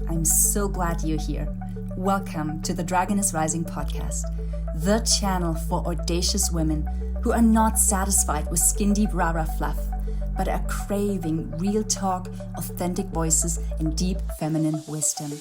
I'm so glad you're here. Welcome to the Dragon is Rising podcast, the channel for audacious women who are not satisfied with skin-deep rah-rah fluff, but are craving real talk, authentic voices, and deep feminine wisdom.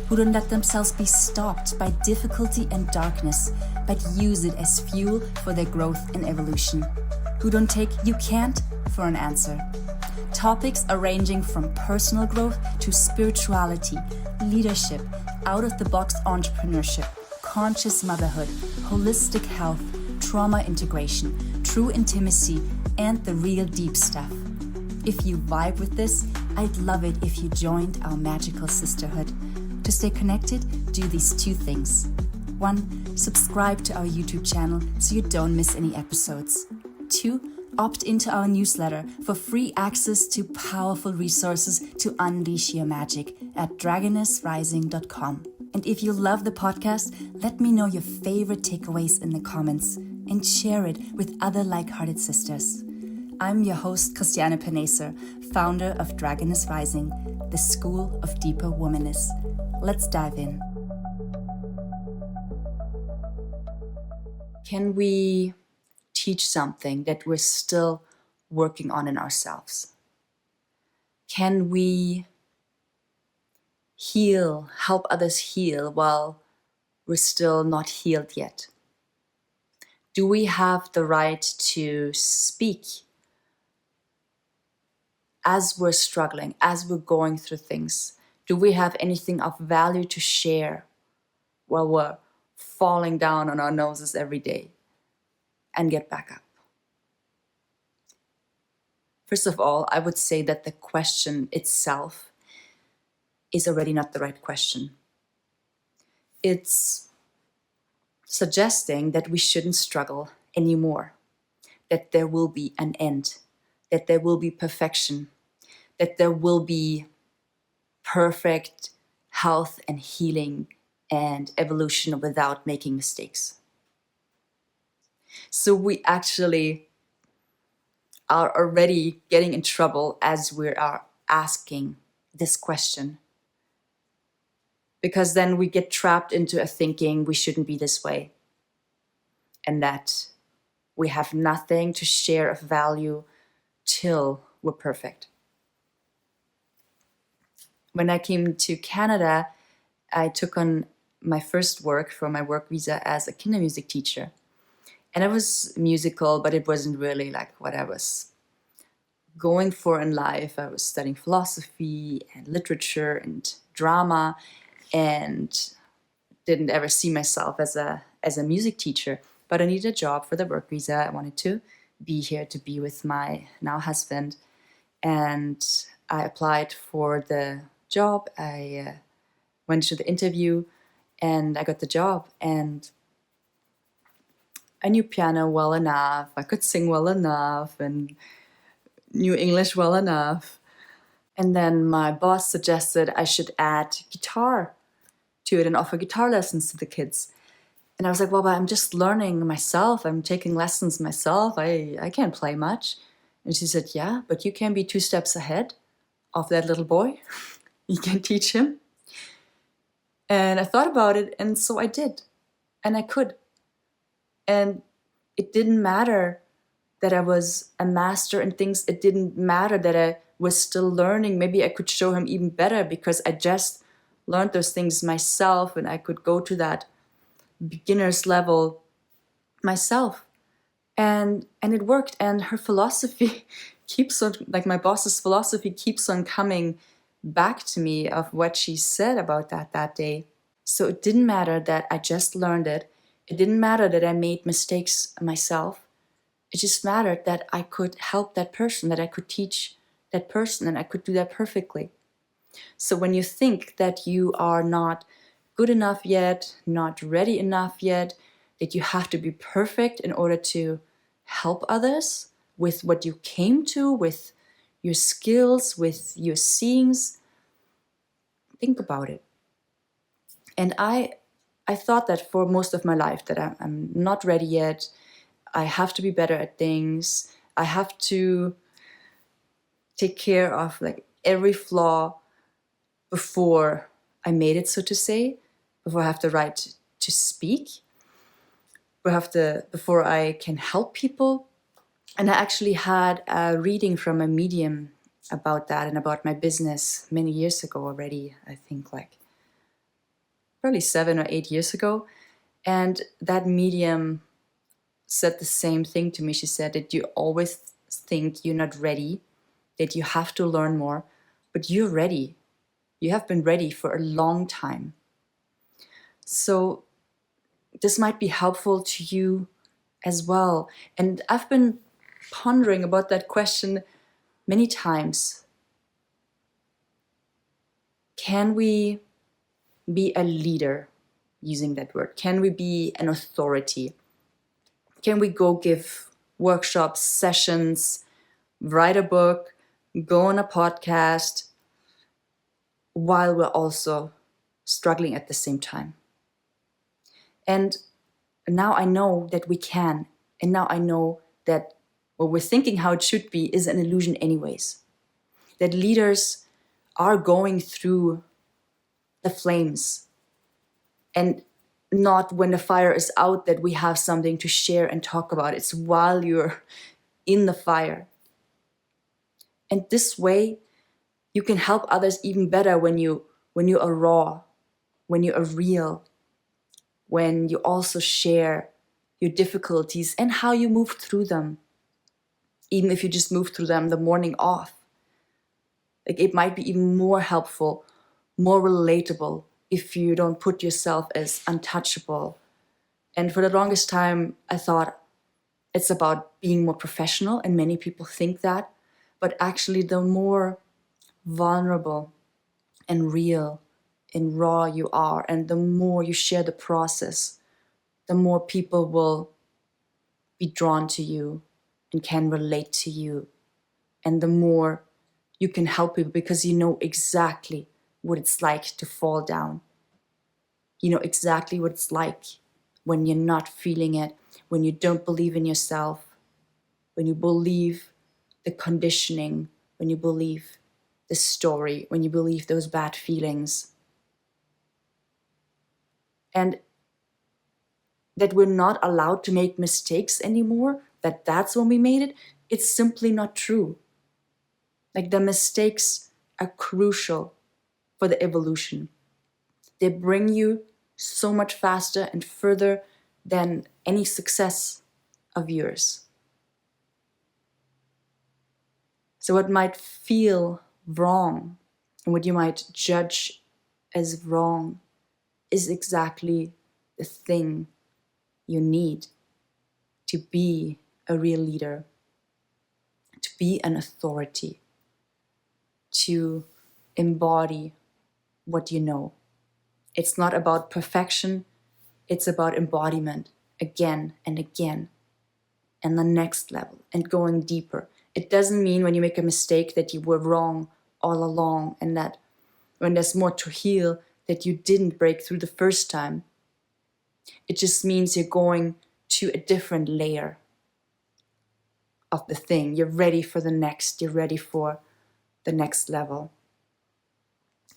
Who don't let themselves be stopped by difficulty and darkness, but use it as fuel for their growth and evolution. Who don't take "you can't" for an answer. Topics are ranging from personal growth to spirituality, leadership, out-of-the-box entrepreneurship, conscious motherhood, holistic health, trauma integration, true intimacy, and the real deep stuff. If you vibe with this, I'd love it if you joined our magical sisterhood. To stay connected, do these two things. 1. Subscribe to our YouTube channel so you don't miss any episodes. 2. Opt into our newsletter for free access to powerful resources to unleash your magic at dragonessrising.com. And if you love the podcast, let me know your favorite takeaways in the comments and share it with other like-hearted sisters. I'm your host, Christiane Peneser, founder of Dragon is Rising, the School of Deeper Womanness. Let's dive in. Can we teach something that we're still working on in ourselves? Can we heal, help others heal while we're still not healed yet? Do we have the right to speak as we're struggling, as we're going through things? Do we have anything of value to share while we're falling down on our noses every day and get back up? First of all, I would say that the question itself is already not the right question. It's suggesting that we shouldn't struggle anymore, that there will be an end, that there will be perfection, that there will be perfect health and healing and evolution without making mistakes. So we actually are already getting in trouble as we are asking this question. Because then we get trapped into a thinking we shouldn't be this way, and that we have nothing to share of value till we're perfect. When I came to Canada, I took on my first work for my work visa as a kinder music teacher. And it was musical, but it wasn't really like what I was going for in life. I was studying philosophy and literature and drama, and didn't ever see myself as a music teacher. But I needed a job for the work visa. I wanted to be here to be with my now husband. And I applied for the job. I went to the interview and I got the job. And I knew piano well enough. I could sing well enough and knew English well enough. And then my boss suggested I should add guitar to it and offer guitar lessons to the kids. And I was like, well, but I'm just learning myself. I'm taking lessons myself. I can't play much. And she said, yeah, but you can be 2 steps ahead of that little boy. You can teach him. And I thought about it, and so I did. And I could. And it didn't matter that I was a master in things. It didn't matter that I was still learning. Maybe I could show him even better because I just learned those things myself, and I could go to that beginner's level myself. And it worked. And her philosophy keeps on, like my boss's philosophy keeps on coming back to me of what she said about that day. So it didn't matter that I just learned it. It didn't matter that I made mistakes myself. It just mattered that I could help that person, that I could teach that person, and I could do that perfectly. So when you think that you are not good enough yet, not ready enough yet, that you have to be perfect in order to help others with what you came to, with your skills, with your seeings, think about it. And I thought that for most of my life, that I'm not ready yet. I have to be better at things. I have to take care of like every flaw before I made it, so to say, before I have the right to speak, before I can help people. And I actually had a reading from a medium about that and about my business many years ago already, I think like probably 7 or 8 years ago. And that medium said the same thing to me. She said that you always think you're not ready, that you have to learn more, but you're ready. You have been ready for a long time. So this might be helpful to you as well. And I've been pondering about that question many times. Can we be a leader, using that word? Can we be an authority? Can we go give workshops, sessions, write a book, go on a podcast, while we're also struggling at the same time? And now I know that we can. And now I know that what we're thinking how it should be is an illusion anyways. That leaders are going through the flames, and not when the fire is out that we have something to share and talk about. It's while you're in the fire. And this way you can help others even better when you are raw, when you are real, when you also share your difficulties and how you move through them. Even if you just move through them the morning off. Like, it might be even more helpful, more relatable if you don't put yourself as untouchable. And for the longest time, I thought it's about being more professional, and many people think that. But actually, the more vulnerable and real and raw you are, and the more you share the process, the more people will be drawn to you and can relate to you. And the more you can help people, because you know exactly what it's like to fall down. You know exactly what it's like when you're not feeling it, when you don't believe in yourself, when you believe the conditioning, when you believe the story, when you believe those bad feelings. And that we're not allowed to make mistakes anymore, that's when we made it, it's simply not true. Like, the mistakes are crucial for the evolution. They bring you so much faster and further than any success of yours. So what might feel wrong and what you might judge as wrong is exactly the thing you need to be a real leader, to be an authority, to embody what you know. It's not about perfection, it's about embodiment again and again, and the next level, and going deeper. It doesn't mean when you make a mistake that you were wrong all along, and that when there's more to heal that you didn't break through the first time. It just means you're going to a different layer of the thing. You're ready for the next, you're ready for the next level.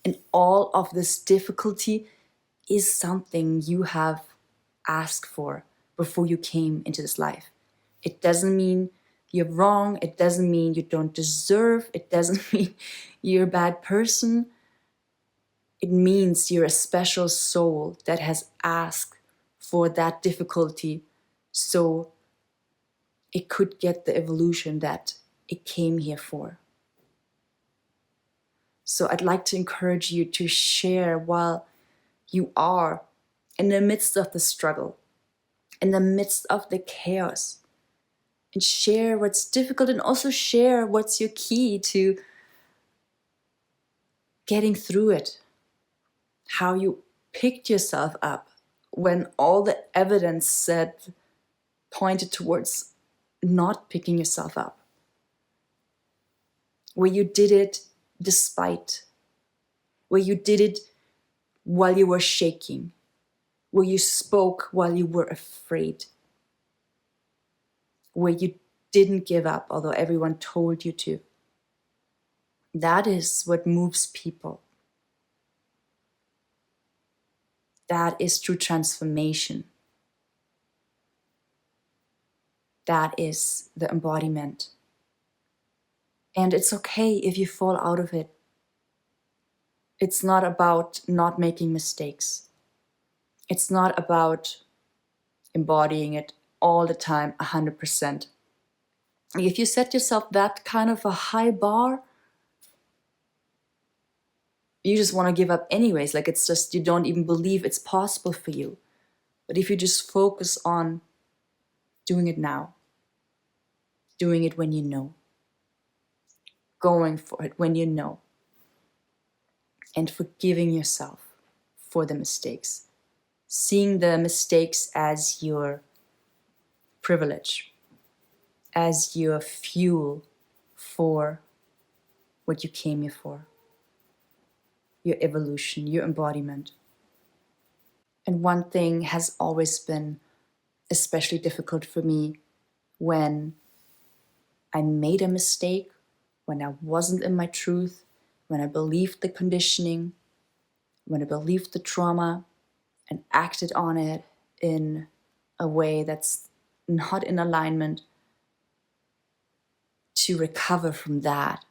And all of this difficulty is something you have asked for before you came into this life. It doesn't mean you're wrong. It doesn't mean you don't deserve. It doesn't mean you're a bad person. It means you're a special soul that has asked for that difficulty so it could get the evolution that it came here for. So I'd like to encourage you to share while you are in the midst of the struggle, in the midst of the chaos, and share what's difficult, and also share what's your key to getting through it, how you picked yourself up when all the evidence said pointed towards not picking yourself up, where you did it despite, where you did it while you were shaking, where you spoke while you were afraid, where you didn't give up although everyone told you to. That is what moves people. That is true transformation. That is the embodiment. And it's okay if you fall out of it. It's not about not making mistakes. It's not about embodying it all the time, 100%. If you set yourself that kind of a high bar, you just want to give up anyways. Like, it's just, you don't even believe it's possible for you. But if you just focus on doing it now, doing it when you know, going for it when you know, and forgiving yourself for the mistakes, seeing the mistakes as your privilege, as your fuel for what you came here for, your evolution, your embodiment. And one thing has always been especially difficult for me when I made a mistake, when I wasn't in my truth, when I believed the conditioning, when I believed the trauma and acted on it in a way that's not in alignment, to recover from that.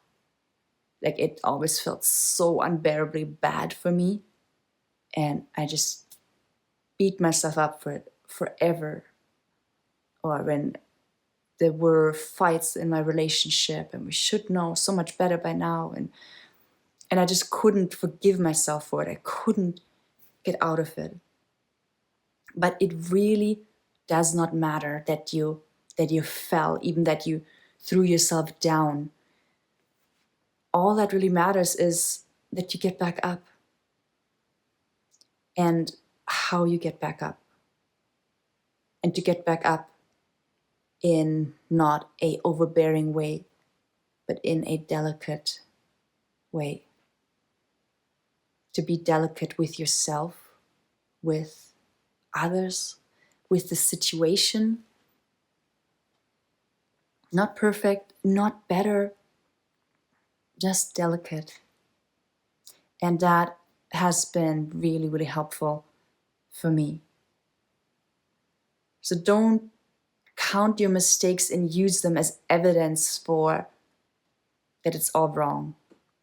Like, it always felt so unbearably bad for me. And I just beat myself up for it forever. Or when there were fights in my relationship and we should know so much better by now. And I just couldn't forgive myself for it. I couldn't get out of it. But it really does not matter that you fell, even that you threw yourself down. All that really matters is that you get back up, and how you get back up. And to get back up in not a overbearing way, but in a delicate way. To be delicate with yourself, with others, with the situation. Not perfect, not better, just delicate. And that has been really, really helpful for me. So don't count your mistakes and use them as evidence for that it's all wrong,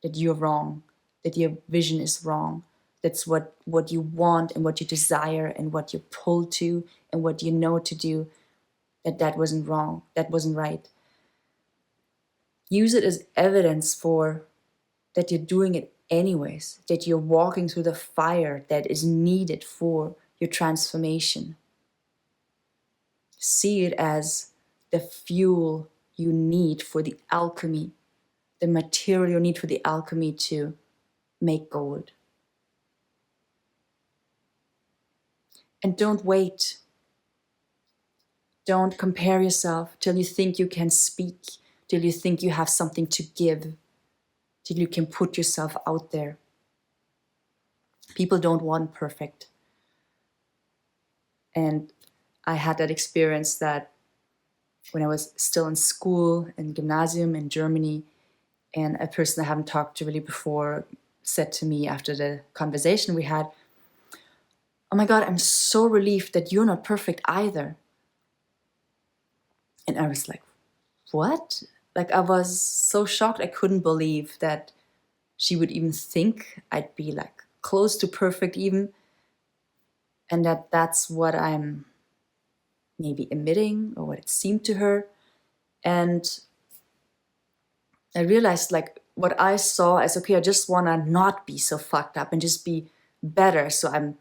that you're wrong, that your vision is wrong. That's what you want and what you desire and what you're pulled to and what you know to do, that wasn't wrong, that wasn't right. Use it as evidence for that you're doing it anyways, that you're walking through the fire that is needed for your transformation. See it as the fuel you need for the alchemy, the material you need for the alchemy to make gold. And don't wait. Don't compare yourself till you think you can speak, till you think you have something to give, till you can put yourself out there. People don't want perfect. And I had that experience that when I was still in school, in gymnasium in Germany, and a person I haven't talked to really before said to me after the conversation we had, "Oh my God, I'm so relieved that you're not perfect either." And I was like, what? Like, I was so shocked. I couldn't believe that she would even think I'd be like close to perfect even. And that's what I'm maybe emitting, or what it seemed to her. And I realized, like, what I saw as, okay, I just want to not be so fucked up and just be better. So I'm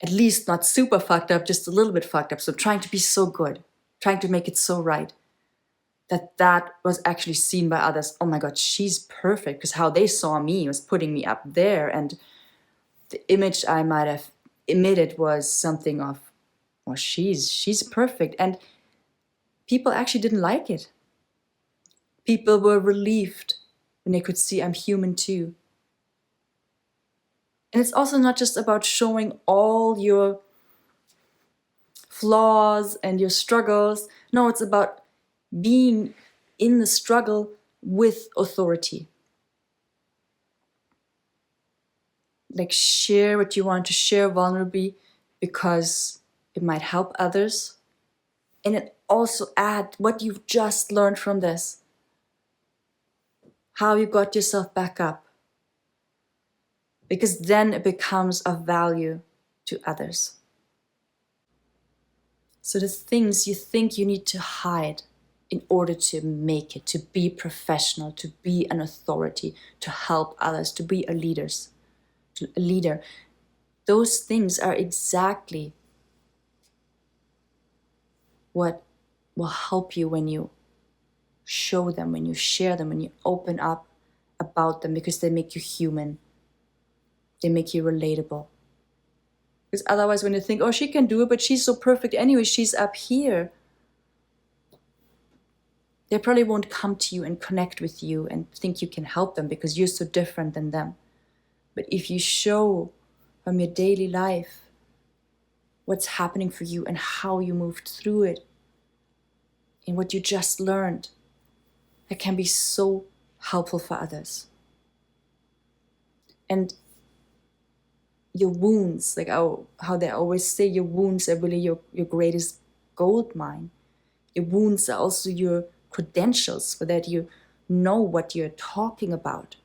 at least not super fucked up, just a little bit fucked up. So trying to be so good, trying to make it so right. That was actually seen by others. Oh my God, she's perfect. Because how they saw me was putting me up there. And the image I might have emitted was something of, well, she's perfect. And people actually didn't like it. People were relieved when they could see I'm human too. And it's also not just about showing all your flaws and your struggles. No, it's about being in the struggle with authority. like share what you want to share vulnerably because it might help others. And it also add what you've just learned from this, how you got yourself back up, because then it becomes of value to others. So the things you think you need to hide in order to make it, to be professional, to be an authority, to help others, to be a leader, those things are exactly what will help you when you show them, when you share them, when you open up about them, because they make you human. They make you relatable. Because otherwise, when you think, oh, she can do it, but she's so perfect anyway, she's up here, they probably won't come to you and connect with you and think you can help them because you're so different than them. But if you show from your daily life what's happening for you and how you moved through it and what you just learned, that can be so helpful for others. And your wounds, like how they always say, your wounds are really your greatest gold mine. Your wounds are also your credentials so that you know what you're talking about.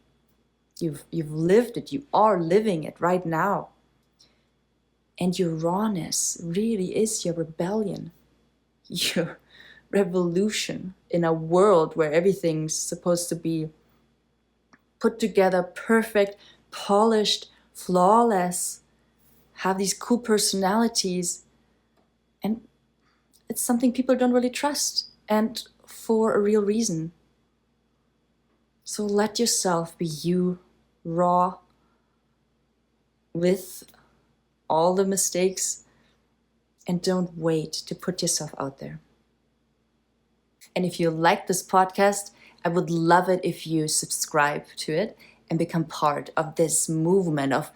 You've lived it, you are living it right now. And your rawness really is your rebellion, your revolution in a world where everything's supposed to be put together, perfect, polished, flawless, have these cool personalities. And it's something people don't really trust, and for a real reason. So let yourself be you, raw, with all the mistakes, and don't wait to put yourself out there. And if you like this podcast, I would love it if you subscribe to it and become part of this movement of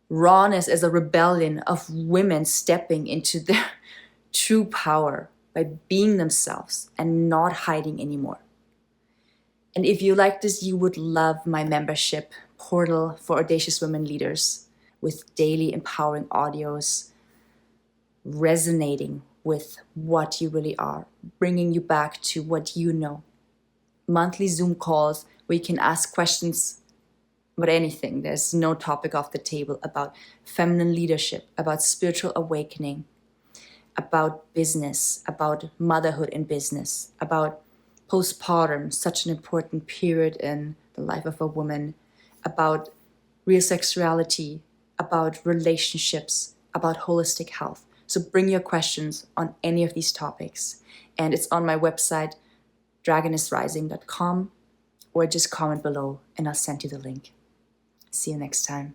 rawness as a rebellion, of women stepping into their true power by being themselves and not hiding anymore. And if you like this, you would love my membership portal for audacious women leaders with daily empowering audios, resonating with what you really are, bringing you back to what you know. Monthly Zoom calls where you can ask questions about anything. There's no topic off the table about feminine leadership, about spiritual awakening, about business, about motherhood in business, about postpartum, such an important period in the life of a woman, about real sexuality, about relationships, about holistic health. So bring your questions on any of these topics. And it's on my website, dragonessrising.com, or just comment below and I'll send you the link. See you next time.